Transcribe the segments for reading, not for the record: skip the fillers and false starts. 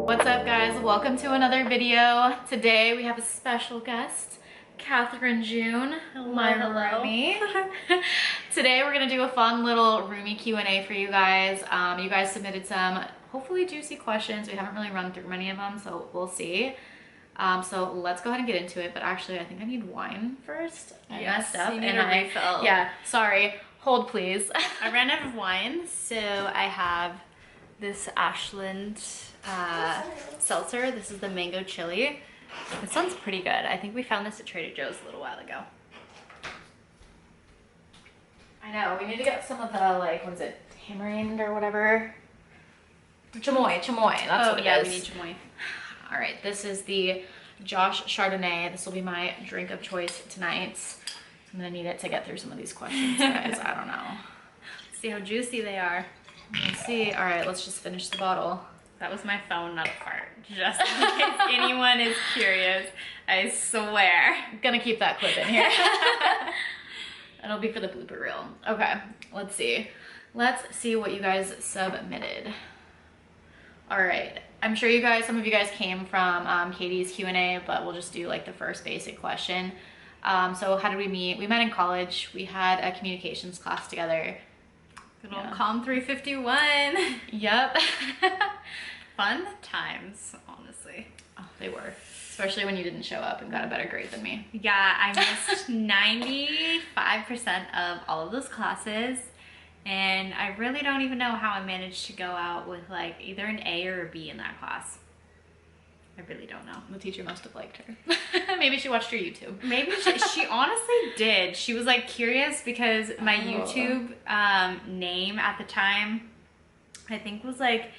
What's up, guys? Welcome to another video. Today we have a special guest, Catherine June, my roomie. Today we're gonna do a fun little roomie Q&A for you guys. You guys submitted some hopefully juicy questions. We haven't really run through many of them, so we'll see. So let's go ahead and get into it. But actually, I think I need wine first. I messed up, you need a refill. Yeah, sorry. Hold, please. I ran out of wine, so I have this Ashland seltzer. This is the mango chili. This one's pretty good. I think we found this at Trader Joe's a little while ago. I know, we need to get some of the, like, what is it, tamarind or whatever? Chamoy, that's what it is. We need chamoy. All right, this is the Josh Chardonnay. This will be my drink of choice tonight. I'm gonna need it to get through some of these questions, guys. I don't know. See how juicy they are. Let's see. All right, let's just finish the bottle. That was my phone, not a fart. Just in case anyone is curious, I swear. I'm gonna keep that clip in here. It'll be for the blooper reel. Okay, let's see. Let's see what you guys submitted. All right, I'm sure you guys, some of you guys came from Katie's Q&A, but we'll just do like the first basic question. So how did we meet? We met in college. We had a communications class together. Good old Com 351. Yep. Fun times, honestly. Oh, they were. Especially when you didn't show up and got a better grade than me. Yeah, I missed 95% of all of those classes. And I really don't even know how I managed to go out with like either an A or a B in that class. I really don't know. The teacher must have liked her. Maybe she watched your YouTube. Maybe she honestly did. She was like curious because my YouTube name at the time, I think was like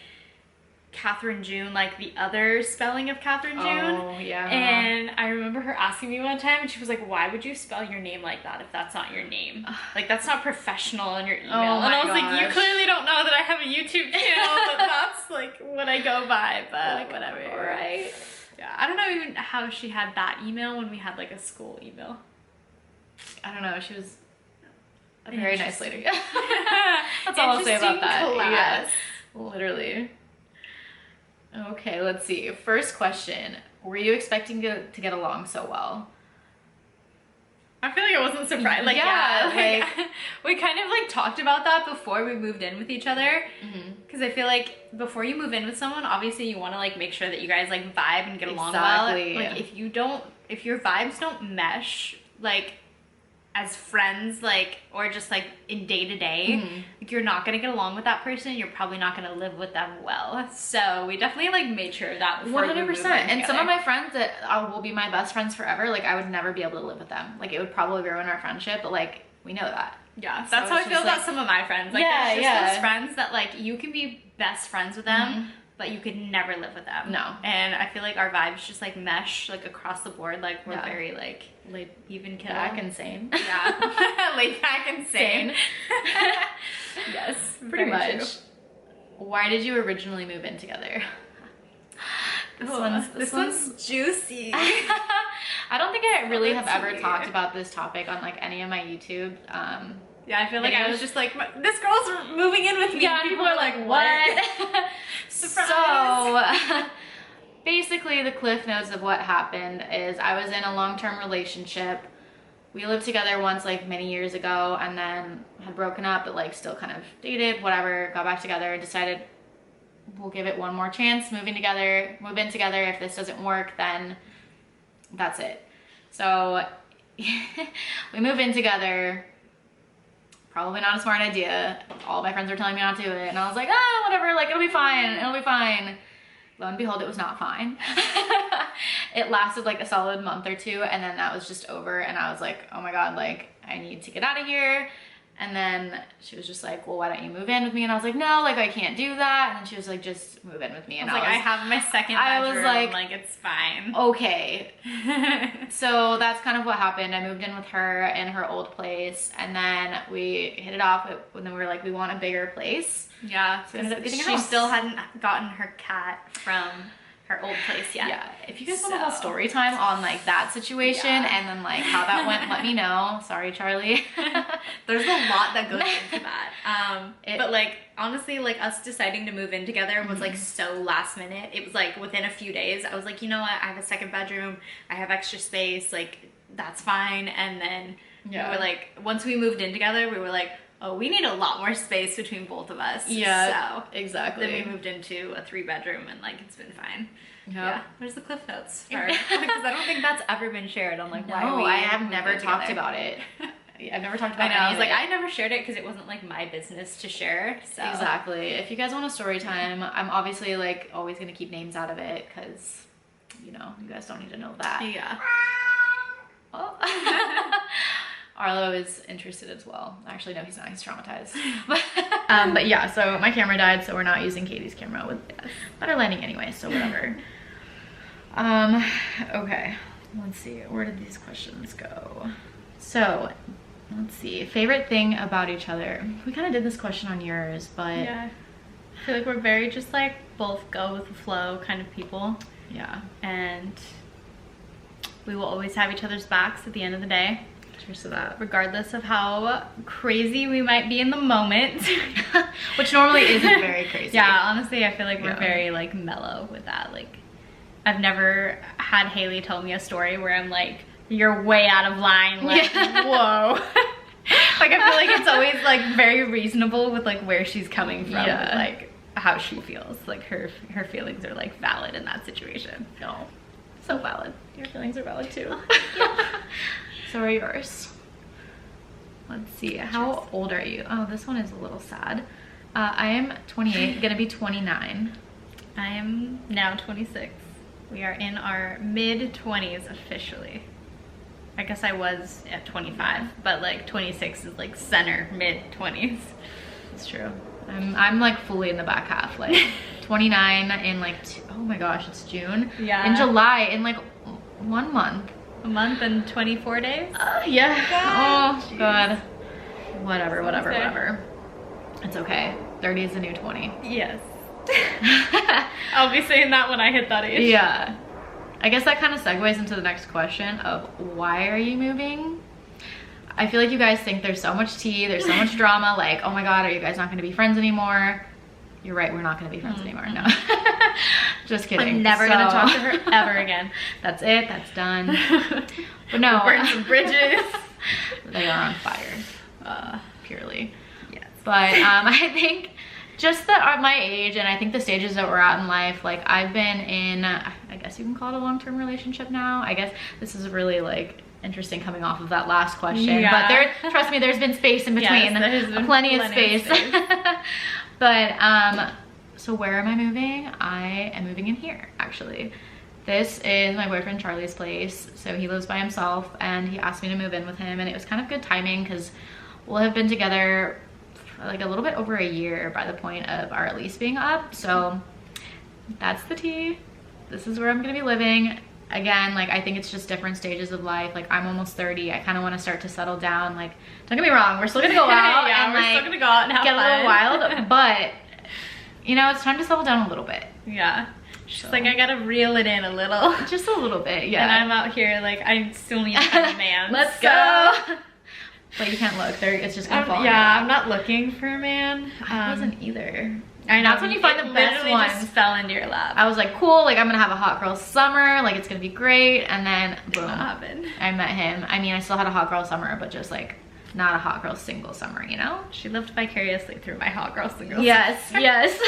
Catherine June, like the other spelling of Catherine June. Oh, yeah. And I remember her asking me one time and she was like, why would you spell your name like that if that's not your name? Like, that's not professional on your email. Oh, and I was gosh. like, you clearly don't know that I have a YouTube channel, but that's like what I go by, but like, whatever. Right. Yeah, I don't know even how she had that email when we had like a school email. I don't know. She was a very nice lady. That's all I'll say about that. Class. Yes, literally. Okay, let's see. First question. Were you expecting to get along so well? I feel like I wasn't surprised. Like, yeah, we kind of like talked about that before we moved in with each other. Because I feel like before you move in with someone, obviously you want to like make sure that you guys like vibe and get along well. Like if your vibes don't mesh, like as friends, like, or just like in day to day, like you're not gonna get along with that person. You're probably not gonna live with them well. So we definitely like made sure that before 100%. And some of my friends that will be my best friends forever, like I would never be able to live with them. Like it would probably ruin our friendship, but like we know that. Yeah, so that's how I feel about some of my friends. Like there's just those friends that like you can be best friends with them, but you could never live with them. No. And I feel like our vibes just like mesh like across the board. Like we're very like laid even kill. back and sane. Yeah. Laid back and sane. Yes, pretty much. True. Why did you originally move in together? This one's juicy. I don't think I really have ever talked about this topic on like any of my YouTube yeah, I feel like I was just like, this girl's moving in with me. Yeah, people are like, what? So basically the cliff notes of what happened is I was in a long-term relationship. We lived together once like many years ago and then had broken up, but like still kind of dated, whatever, got back together and decided we'll give it one more chance, move in together. If this doesn't work, then that's it. So we move in together. Probably not a smart idea. All my friends were telling me not to do it. And I was like, oh, whatever, like it'll be fine. Lo and behold, it was not fine. It lasted like a solid month or two and then that was just over and I was like, oh my God, like I need to get out of here. And then she was just like, well, why don't you move in with me? And I was like, no, like I can't do that. And then she was like, just move in with me. And I was like, I have my second bedroom. I was like, it's fine. Okay. So that's kind of what happened. I moved in with her in her old place and then we hit it off and then we were like, we want a bigger place. Yeah, so we ended up getting a she house. Still hadn't gotten her cat from our old place yet. Yeah, if you guys want a whole story time on like that situation and then like how that went, let me know. Sorry, Charlie. There's a lot that goes into that. But like honestly, like us deciding to move in together was like so last minute. It was like within a few days, I was like, you know what? I have a second bedroom. I have extra space. Like that's fine. And then we were like, once we moved in together, we were like, oh, we need a lot more space between both of us. Yeah, so exactly. Then we moved into a 3-bedroom and like it's been fine. Yep. Yeah. Where's the cliff notes? Because I don't think that's ever been shared on like why we I have moved never in talked together. about it. I've never talked about I know. I was like, it. I never shared it because it wasn't like my business to share. So Exactly. If you guys want a story time, I'm obviously like always gonna keep names out of it because you know you guys don't need to know that. Yeah. Oh. Arlo is interested as well. Actually, no, he's not. He's traumatized. But yeah, so my camera died, so we're not using Katie's camera with better lighting anyway, so whatever. Okay, let's see. Where did these questions go? So, let's see. Favorite thing about each other. We kind of did this question on yours, but yeah, I feel like we're very just like both go with the flow kind of people. Yeah, and we will always have each other's backs at the end of the day. cheers to that. Regardless of how crazy we might be in the moment. Which normally isn't very crazy. Yeah, honestly, I feel like we're very like mellow with that. Like, I've never had Haley tell me a story where I'm like, you're way out of line. Like, whoa. Like, I feel like it's always like very reasonable with like where she's coming from. Yeah. With, like how she feels. Like her feelings are like valid in that situation. No. So valid. Your feelings are valid too. Oh, So are yours. Let's see. How old are you? Oh, this one is a little sad. I am 28, gonna be 29. I am now 26. We are in our mid-20s officially. I guess I was at 25, but like 26 is like center mid-20s. It's true. I'm like fully in the back half, like 29 in like, oh my gosh, it's June. Yeah. In July, in like 1 month. A month and 24 days? Yeah. God, Oh geez. God. Whatever. Okay. It's okay. 30 is the new 20. Yes. I'll be saying that when I hit that age. Yeah. I guess that kind of segues into the next question of why are you moving? I feel like you guys think there's so much tea, there's so much drama, like, oh my God, are you guys not gonna be friends anymore? You're right, we're not gonna be friends anymore, no. Just kidding. I'm never gonna talk to her ever again. That's it, that's done. But no. Burn some bridges. They are on fire, purely. Yes. But I think just that at my age, and I think the stages that we're at in life, like I've been in, I guess you can call it a long-term relationship now. I guess this is really like interesting coming off of that last question. Yeah. But there, trust me, there's been space in between. Yes, there's been plenty of space. But so where am I moving? I am moving in here, actually. This is my boyfriend Charlie's place. So he lives by himself and he asked me to move in with him, and it was kind of good timing because we'll have been together for like a little bit over a year by the point of our lease being up. So that's the tea. This is where I'm gonna be living. Again, like I think it's just different stages of life. Like I'm almost 30. I kind of want to start to settle down. Like don't get me wrong, we're still gonna go out yeah, and we're like still gonna go out and have get fun. a little wild, but you know, it's time to settle down a little bit. Yeah. She's like, I gotta reel it in a little. Just a little bit, yeah. And I'm out here like, I still need to find a man. Let's so. go. But you can't look. There, it's just gonna fall. Yeah, I'm not looking for a man. I wasn't either. I know. That's when you find the best literally ones. just fell into your lap. I was like, cool, like I'm gonna have a hot girl summer, like it's gonna be great, and then boom, What happened? I met him. I mean, I still had a hot girl summer, but just like not a hot girl single summer, you know? She lived vicariously through my hot girl single. Yes, yes.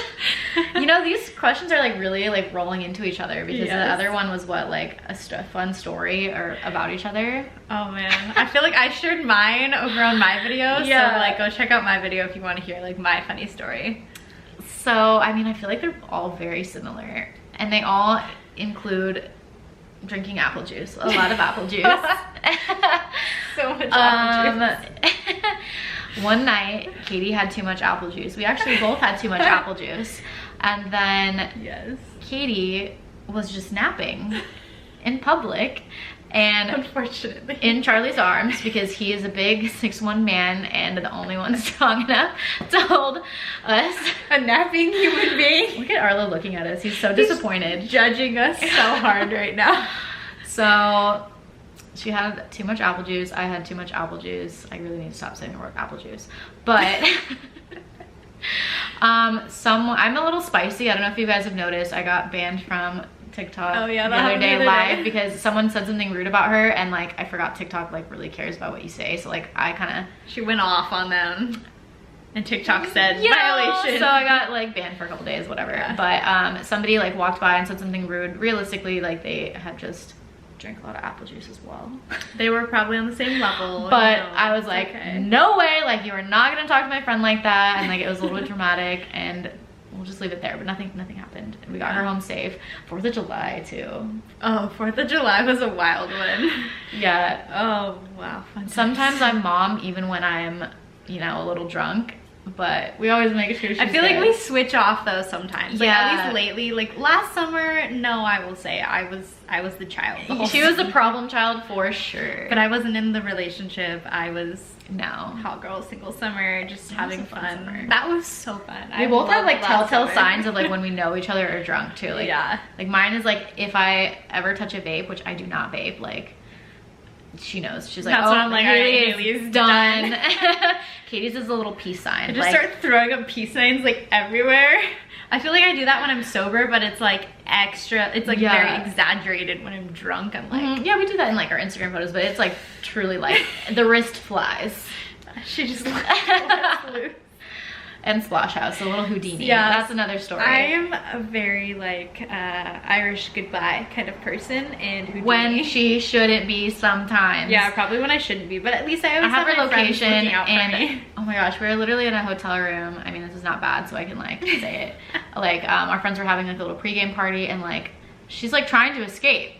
You know, these questions are like really like rolling into each other because the other one was what, like a fun story or about each other. Oh man, I feel like I shared mine over on my video. Yeah. So like, go check out my video if you want to hear like my funny story. So, I mean, I feel like they're all very similar and they all include drinking apple juice, a lot of apple juice. So much apple juice. One night, Katie had too much apple juice. We actually both had too much apple juice. And then Yes. Katie was just napping in public And unfortunately, in Charlie's arms, because he is a big 6'1" man and the only one strong enough to hold us. A napping human being. Look at Arlo looking at us. He's so disappointed. Judging us so hard right now. So she had too much apple juice. I had too much apple juice. I really need to stop saying the word apple juice. But I'm a little spicy. I don't know if you guys have noticed. I got banned from TikTok the other day live because someone said something rude about her, and like I forgot TikTok like really cares about what you say, so like I kind of she went off on them and TikTok said violation, so I got like banned for a couple days, whatever. But somebody like walked by and said something rude. Realistically, like they had just drank a lot of apple juice as well. They were probably on the same level, but I was like, no way, like you are not gonna talk to my friend like that. And like it was a little bit dramatic, and we'll just leave it there. But nothing happened. We got her home safe. 4th of July too. Oh, 4th of July was a wild one. Yeah. Oh wow. Sometimes I'm mom even when I'm, you know, a little drunk, but we always make sure she's I feel like we switch off though sometimes. Like, yeah. At least lately, like last summer, no, I will say I was the child. She was the problem child for sure. But I wasn't in the relationship. I was no hot girl single summer, just having fun. Summer. That was so fun. We both have like telltale signs of like when we know each other are drunk too. Like, yeah. Like mine is like if I ever touch a vape, which I do not vape, like she knows. She's like, that's oh, what I'm like, Haley's done. Katie's is a little peace sign. I just start throwing up peace signs like everywhere. I feel like I do that when I'm sober, but it's like extra, it's like very exaggerated when I'm drunk. I'm like, yeah, we do that in like our Instagram photos, but it's like truly like the wrist flies. She just lets loose. And Splash House, a little Houdini. Yeah, that's another story. I am a very like Irish goodbye kind of person, and Houdini. When she shouldn't be sometimes. Yeah, probably when I shouldn't be, but at least I always have her location, and oh my gosh, we were literally in a hotel room. I mean, this is not bad, so I can like say it. Like our friends were having like a little pregame party, and like she's like trying to escape.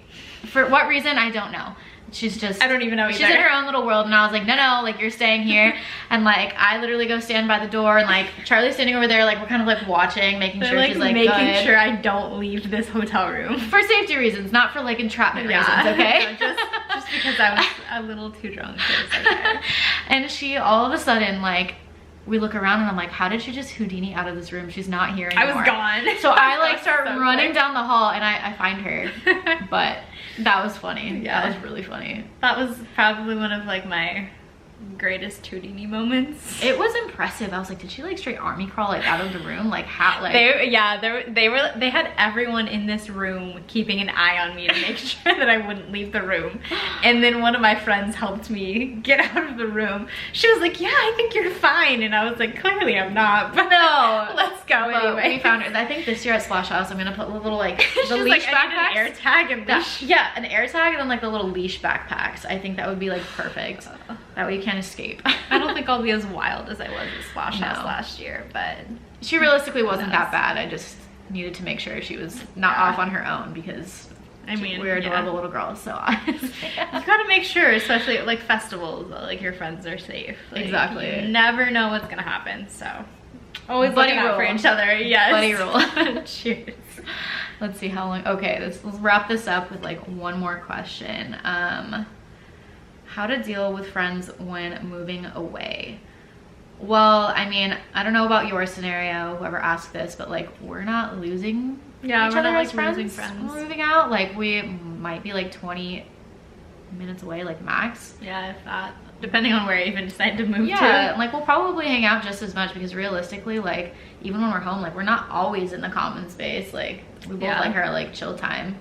For what reason, I don't know. She's just, I don't even know either. She's in her own little world, and I was like, no, like you're staying here. And like I literally go stand by the door, and like Charlie's standing over there, like we're kind of like watching, making sure she's like making good. sure I don't leave this hotel room for safety reasons, not for like entrapment reasons, okay? just because I was a little too drunk. Okay. And she all of a sudden like, we look around and I'm like, how did she just Houdini out of this room? She's not here anymore. I was gone. So I like start running down the hall, and I find her. But that was funny. Yeah, that was really funny. That was probably one of like my greatest Houdini moments. It was impressive. I was like, did she like straight army crawl like out of the room? Like how? Like they had everyone in this room keeping an eye on me to make sure that I wouldn't leave the room. And then one of my friends helped me get out of the room. She was like, yeah, I think you're fine. And I was like, clearly I'm not, but no, let's go anyway. We found her. I think this year at Splash House, I'm gonna put a little like the leash like, backpacks. An air tag and leash. Yeah, an air tag and then like the little leash backpacks. I think that would be like perfect. That way you can't escape. I don't think I'll be as wild as I was at Splash House last year, but she realistically wasn't that bad. I just needed to make sure she was not off on her own, because I mean we're adorable little girls, so honestly, you gotta make sure, especially at like festivals, that like your friends are safe. Like, exactly. You never know what's gonna happen, so always looking out for each other. Yes. Buddy rule. Cheers. Let's see how long. Okay, let's wrap this up with like one more question. How to deal with friends when moving away? Well, I mean, I don't know about your scenario, whoever asked this, but like we're not losing each other as friends. We're moving out. Like we might be like 20 minutes away, like max. Yeah, if that, depending on where I even decide to move to. Yeah, like we'll probably hang out just as much, because realistically, like even when we're home, like we're not always in the common space. Like we both like our like chill time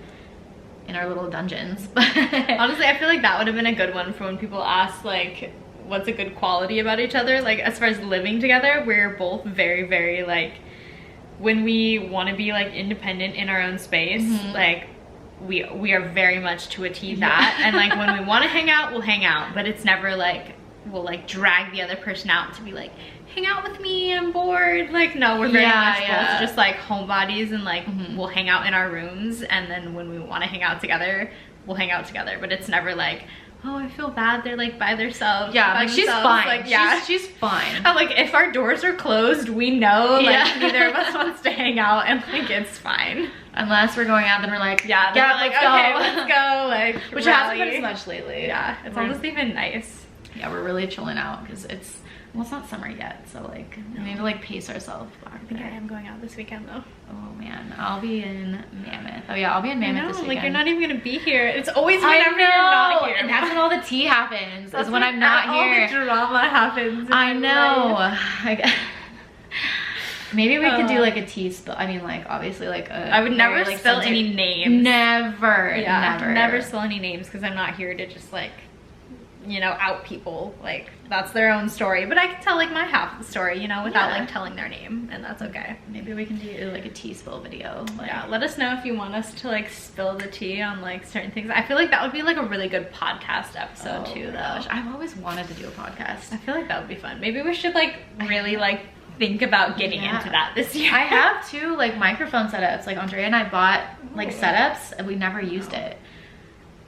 in our little dungeons. But honestly, I feel like that would have been a good one for when people ask like what's a good quality about each other. Like as far as living together, we're both very, very like, when we want to be like independent in our own space, like we are very much to a T that. And like when we want to hang out, we'll hang out, but it's never like we'll like drag the other person out to be like, hang out with me, I'm bored. Like no, we're very much both just like homebodies, and like we'll hang out in our rooms, and then when we want to hang out together, we'll hang out together. But it's never like oh, I feel bad. They're like by themselves. Yeah, by like she's themselves. fine. Like, yeah, she's fine. And like if our doors are closed, we know like Yeah. neither of us wants to hang out, and like it's fine. Unless we're going out, then we're like, Yeah, then we're like, let's okay, go. let's go. Like, Which rally. hasn't been as much lately. Yeah, it's almost even nice. Yeah, we're really chilling out because well, it's not summer yet, so like we need to like pace ourselves. I think I am going out this weekend though. Oh man, I'll be in Mammoth. Oh yeah, I'll be in Mammoth this weekend. Like you're not even gonna be here. It's always I whenever you're not here. And that's when all the tea happens. That's is when I'm not here. All the drama happens. I know. Maybe we could do like a tea spill. I mean, like obviously, like I would never like, spill any names. Never. Yeah, never. never spill any names because I'm not here to just like, you know, out people. Like that's their own story. But I can tell like my half of the story, you know, without like telling their name, and that's okay. Maybe we can do like a tea spill video. Like, yeah, let us know if you want us to like spill the tea on like certain things. I feel like that would be like a really good podcast episode too, though. Gosh, I've always wanted to do a podcast. I feel like that would be fun. Maybe we should like really like think about getting into that this year. I have two like microphone setups. Like Andrea and I bought like setups and we never used it.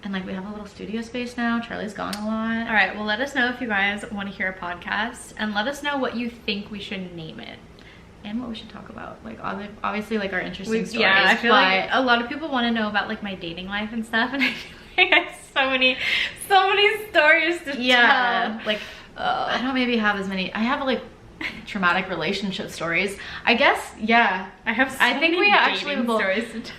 And like we have a little studio space now. Charlie's gone a lot. All right, well let us know if you guys want to hear a podcast, and let us know what you think we should name it. And what we should talk about. Like obviously like our interesting stories. Yeah, I feel like a lot of people want to know about like my dating life and stuff, and I feel like I have so many stories to tell. Like I don't maybe have as many. I have like traumatic relationship stories. I guess, yeah. I think we actually will stories to tell.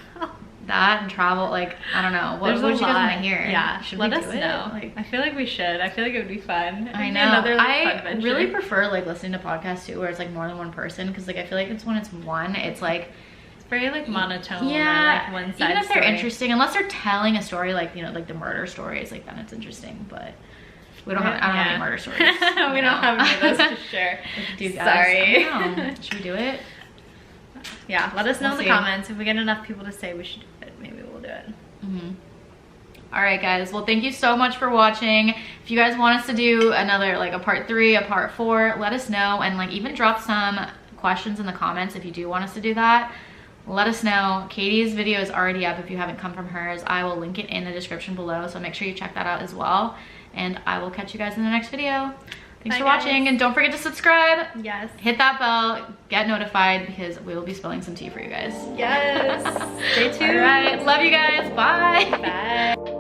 That and travel, like I don't know. What would you guys want to hear? Yeah, should let we us do it? know. Like, I feel like we should. I feel like it would be fun. I know. Another, like, I fun venture. really prefer like listening to podcasts too, where it's like more than one person, because like I feel like it's when it's one, it's like it's very like monotone. Yeah, or, like, one side even if they're story. interesting, unless they're telling a story like, you know, like the murder stories, like then it's interesting. But we don't have. I don't have any murder stories. We don't have any of those to share. Sorry. Should we do it? Yeah, let us know We'll in see. the comments if we get enough people to say we should do it. Maybe we'll do it. All right, guys. Well, thank you so much for watching. If you guys want us to do another like a part 3, a part 4, let us know, and like even drop some questions in the comments if you do want us to do that. Let us know. Katie's video is already up if you haven't come from hers. I will link it in the description below, so make sure you check that out as well. And I will catch you guys in the next video. Thanks for watching, and don't forget to subscribe. Yes. Hit that bell, get notified, because we will be spilling some tea for you guys. Yes. Stay tuned. All right. Love you guys. Bye. Bye.